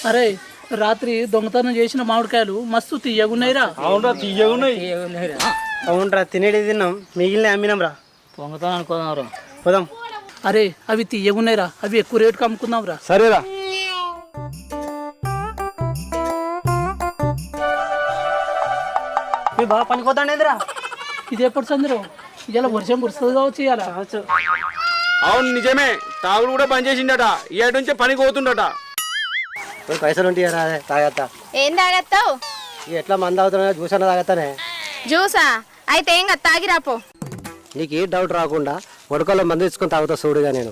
అరే రాత్రి దొంగతనం చేసిన మామిడికాయలు మస్తు తీయగున్నాయిరా. అవునరా తీయగున్నాయి. అవునరా తినేది తిన్నాం, మిగిలిన అమ్మినాం రా. దొంగతనం అనుకోదాంరా. పోదాం. అరే అవి తీయగున్నాయిరా, అవి ఎక్కువ రేటుకి అమ్ముకుందాం రా. సరేరా. మీ బాగా పనిపోతాండేదిరా. ఇది ఎప్పుడు చంద్రు ఇలా వర్షం కురుస్తుంది కావచ్చు ఇవాళ. అవును నిజమే, తాగుడు కూడా బంద్ చేసిండట, ఏడు నుంచే పనికి పోతుండట. పైసలు ఉంటాయరా తాగత్తా. ఏం తాగత్తావు? ఎట్లా మంది అవుతున్నా జ్యూస్ అన్న తాగత్తానే. జ్యూసా? అయితే ఏం కదా తాగిరాపో. నీకు ఏ డౌట్ రాకుండా వడకల్లో మంది ఇచ్చుకొని తాగుతా చూడుగా నేను.